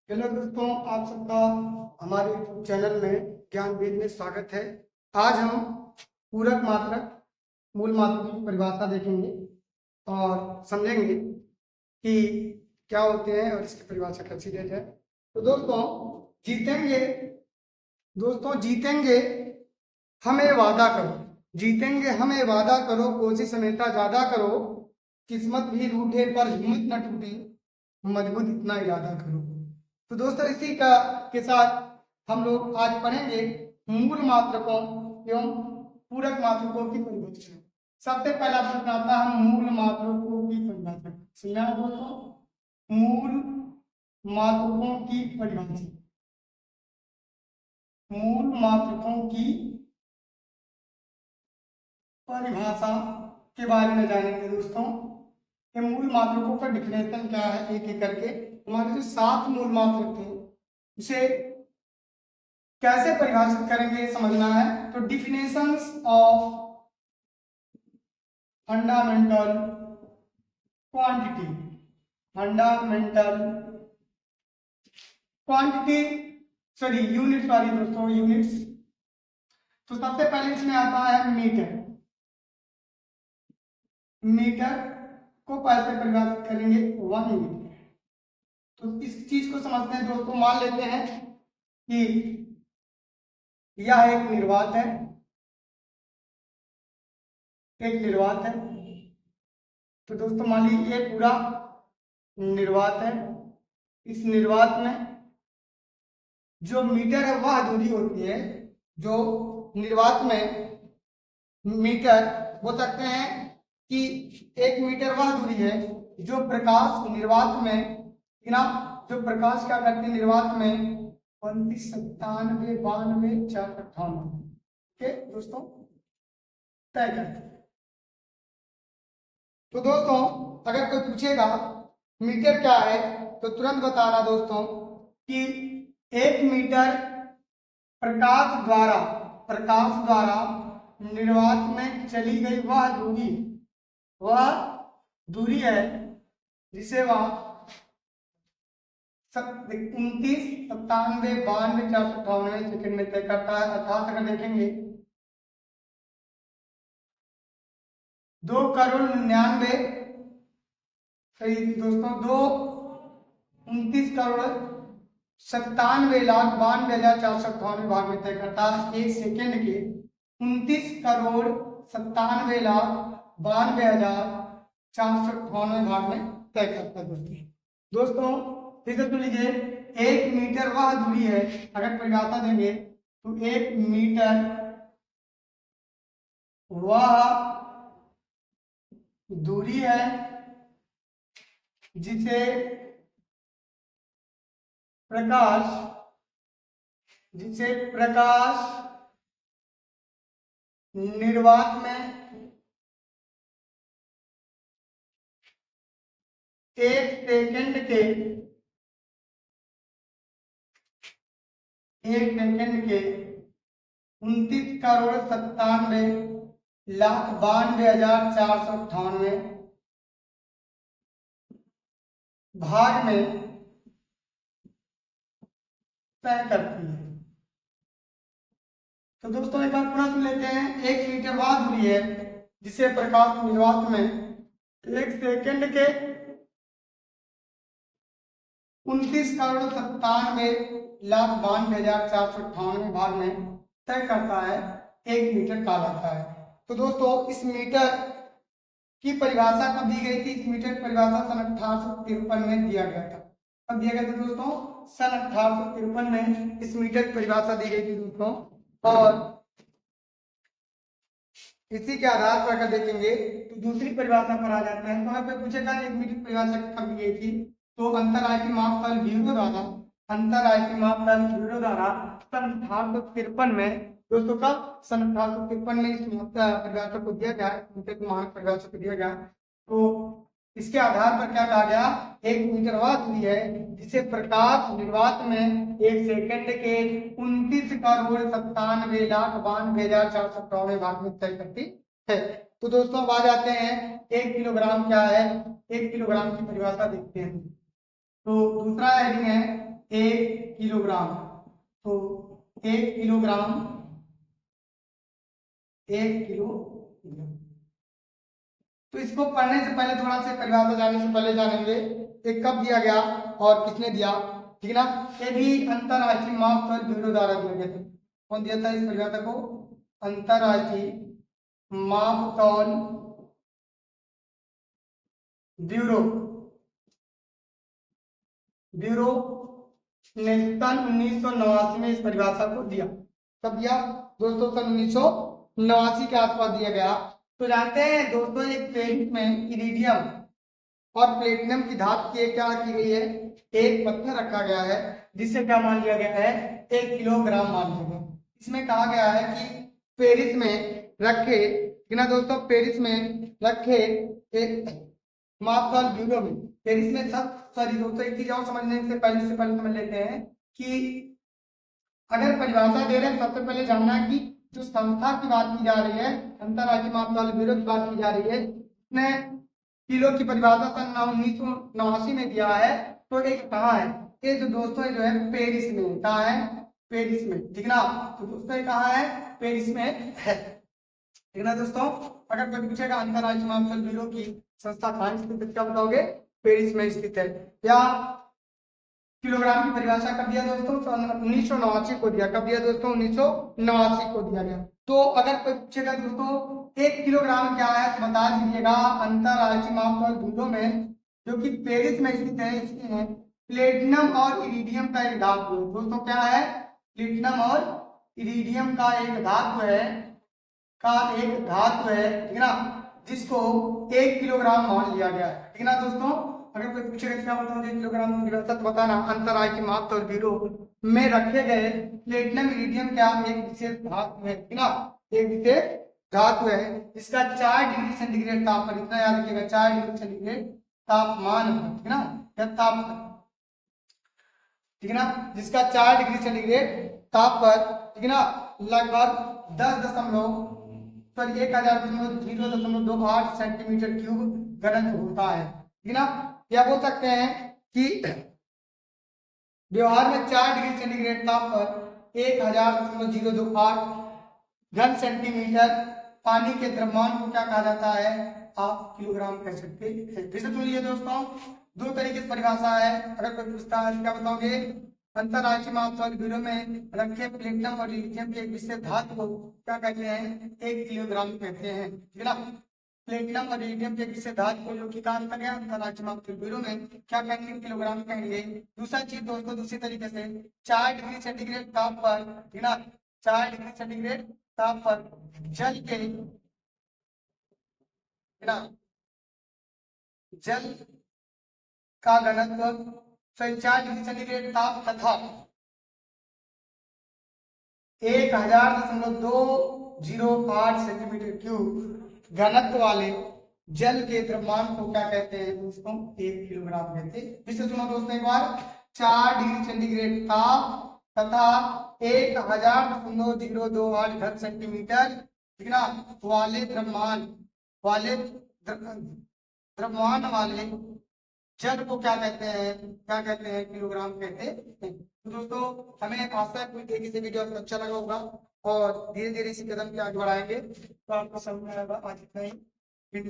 Hello दोस्तों, आप सबका हमारे यूट्यूब चैनल में ज्ञान वेद में स्वागत है। आज हम पूरक मात्रक मूल मात्रकों की परिभाषा देखेंगे और समझेंगे कि क्या होते हैं और इसकी परिभाषा कैसी दी जाए। तो जीतेंगे हमें वादा करो, जीतेंगे हमें वादा करो, कोशिश हमेशा ज्यादा करो, किस्मत भी रूठे पर हिम्मत न टूटे, मजबूत इतना इरादा करो। तो दोस्तों इसी का के साथ हम लोग आज पढ़ेंगे मूल मात्रकों एवं पूरक मात्रकों की परिभाषा। सबसे पहला प्रश्न आता है मूल मात्रकों की परिभाषा। सुना दोस्तों, मूल मात्रकों की परिभाषा। मूल मात्रकों की परिभाषा के बारे में जानेंगे दोस्तों। ये मूल मात्रकों का डिफिनेशन क्या है, एक एक करके। हमारे जो 7 मूल मात्रक थे उसे कैसे परिभाषित करेंगे समझना है। तो definitions of fundamental quantity, units. तो सबसे पहले इसमें आता है मीटर। मीटर को कैसे परिभाषित करेंगे, 1 मीटर। तो इस चीज को समझते हैं दोस्तों। मान लेते हैं कि यह एक निर्वात है, तो दोस्तों मान लीजिए ये पूरा निर्वात है। इस निर्वात में जो मीटर है वह दूरी होती है, जो निर्वात में मीटर बोल सकते हैं कि 1 मीटर वह दूरी है जो प्रकाश निर्वात में जो प्रकाश क्या करते हैं निर्वात में 29, 97, 92, 458 दोस्तों तय करते हैं। तो दोस्तों अगर कोई पूछेगा मीटर क्या है तो तुरंत बताना दोस्तों कि 1 मीटर प्रकाश द्वारा निर्वात में चली गई वह दूरी है जिसे वह 29, 97, 92, 458 सेकंड में तय करता है। अर्थात अगर देखेंगे 2,99,00,000 सही दोस्तों, 29,97,92,458 भाग में तय करता है। 1 सेकेंड के 29,97,92,458 भाग में तय करता है दोस्तों। फिर से सुन लीजिए, 1 मीटर वह दूरी है, अगर परिभाषा देंगे तो 1 मीटर वह दूरी है जिसे प्रकाश निर्वात में 1 सेकंड के 29,97,92,458 भाग में तय करती है। तो दोस्तों एक बार प्रश्न लेते हैं। 1 मीटर वह दूरी है जिसे प्रकाश निर्वात में 1 सेकंड के 29,97,92,458 भाग में तय करता है, 1 मीटर कहलाता है। तो दोस्तों इस मीटर की परिभाषा कब दी गई थी? इस मीटर की परिभाषा सन 1853 में दिया गया था। कब दिया गया था दोस्तों? सन 1853 में इस मीटर की परिभाषा दी गई थी दोस्तों। और इसी के आधार पर अगर देखेंगे तो दूसरी परिभाषा पर आ जाता है। तो यहाँ पे पूछेगा 1 मीटर की परिभाषा कब दी गई थी? तो अंतरराष्ट्रीय मापतल ब्यूरो द्वारा सन 1853 में दोस्तों का सन 1853 में इस परिभाषा को दिया गया, मानक परिभाषा को दिया गया। तो इसके आधार पर क्या कहा गया? 1 मीटर वह दूरी है जिसे प्रकाश निर्वात में 1 सेकंड के 29,97,92,458 भाग में तय करती है। तो दोस्तों अब आ जाते हैं 1 किलोग्राम क्या है। 1 किलोग्राम की परिभाषा देखते हैं। तो दूसरा हेडिंग है 1 किलोग्राम। तो 1 किलोग्राम 1 किलोग्राम। तो इसको पढ़ने से पहले थोड़ा सा परिभाषा जानने से पहले जानेंगे ये कब दिया गया और किसने दिया, ठीक है ना। ये भी अंतरराष्ट्रीय मापतौल ब्यूरो द्वारा दिया गया था। कौन दिया था इस परिभाषा को? अंतरराष्ट्रीय मापतौल ब्यूरो ब्यूरो ने सन 1989 में इस परिभाषा को दिया। कब दिया दोस्तों? सन 1989 के आसपास दिया गया। तो जानते हैं दोस्तों, एक पेरिस में इरिडियम और प्लेटिनम की धातु की क्या की गई है? एक पत्थर रखा गया है जिसे क्या मान लिया गया है? 1 किलोग्राम मान लिया गया। इसमें कहा गया है कि पेरिस में रखे, ना दोस्तों, पेरिस में रखे एक मापतौल ब्यूरो में, पेरिस में सब सॉरी दोस्तों, एक चीज और समझने से पहले समझ लेते हैं कि अगर परिभाषा दे रहे हैं सबसे पहले जानना है कि जो संस्था की बात की जा रही है, अंतरराष्ट्रीय मापतौल ब्यूरो की बात की जा रही है, उसने किलो की परिभाषा सन 1989 में दिया है। तो एक कहाँ है? ये जो दोस्तों जो है पेरिस में। कहाँ है? पेरिस में, ठीक ना। तो दोस्तों ये कहाँ है? पेरिस में है, ठीक ना दोस्तों। अगर कोई पूछेगा अंतरराष्ट्रीय मापतौल ब्यूरो की संस्था कहाँ स्थित है, क्या बताओगे? पेरिस में स्थित है। या किलोग्राम की परिभाषा कब दिया दोस्तों? 1989 को दिया। कब दिया दोस्तों? 1989 को दिया गया। तो अगर कोई पूछेगा दोस्तों 1 किलोग्राम क्या है, तो बता दीजिएगा अंतरराष्ट्रीय मापतौल ब्यूरो में जो कि पेरिस में स्थित है, इसमें प्लेटिनम और इरिडियम का एक धातु है। दोस्तों क्या है? प्लेटिनम और इरिडियम का एक धातु है, ठीक है ना, जिसको 1 किलोग्राम मान लिया गया है, ठीक है ना दोस्तों। अगर कोई पूछेगा क्या बताओ 1 किलोग्राम की वैसा, तो बताना अंतरराष्ट्रीय मापतौल ब्यूरो में रखे गए प्लेटिनम इरिडियम क्या एक विशेष धातु है, ठीक ना, एक विशेष धातु है। इसका 4 डिग्री सेंटीग्रेड तापमान, इतना याद रखिएगा, 4 डिग्री सेंटीग्रेड तापमान, ठीक है ना, या तापमान, ठीक है ना, जिसका 4 डिग्री सेंटीग्रेड तापमान, ठीक है ना, लगभग 10.028 सेंटीमीटर क्यूब घनत्व होता है, ठीक है ना। या बोल सकते हैं कि व्यवहार में 4 डिग्री सेंटीग्रेड तापमान 1000.028 घन सेंटीमीटर पानी के द्रव्यमान को क्या कहा जाता है? आप किलोग्राम कह सकते हैं। फिर से सुनिए दोस्तों, दो तरीके से परिभाषा है। अगर कोई पूछता है क्या बताओगे? अंतरराष्ट्रीय मापतौल ब्यूरो में रखे प्लेटिनम और लिथियम के एक विशेष धातु को क्या कहते हैं? 1 किलोग्राम कहते हैं, ठीक है ना। प्लेटिनम और लिथियम के एक विशेष धातु को जो कि कहा जाता है अंतरराष्ट्रीय मापतौल ब्यूरो में क्या कहेंगे? किलोग्राम कहेंगे। दूसरा चीज दोस्तों, दूसरी तरीके से 4 डिग्री सेंटीग्रेड तापमान, ठीक है ना, 4 डिग्री सेंटीग्रेड तापमान जल के, ना, जल का घनत्व 4 डिग्री सेंटीग्रेड ताप तथा 1000.208 सेंटीमीटर क्यूब घनत्व वाले जल के द्रव्यमान को क्या कहते हैं दोस्तों? 1 किलोग्राम कहते हैं। फिर से सुनो दोस्तों एक बार, 4 डिग्री सेंटीग्रेड ताप तथा 1000.028 घन सेंटीमीटर, ठीक है ना, वाले द्रव्यमान वाले जल को क्या कहते हैं? किलोग्राम कहते हैं। तो दोस्तों हमें आशा है कोई तरीके से वीडियो आपको अच्छा लगा होगा और धीरे धीरे इसी कदम के आगे बढ़ाएंगे तो आपको समझ में आएगा। आज इतना ही, फिर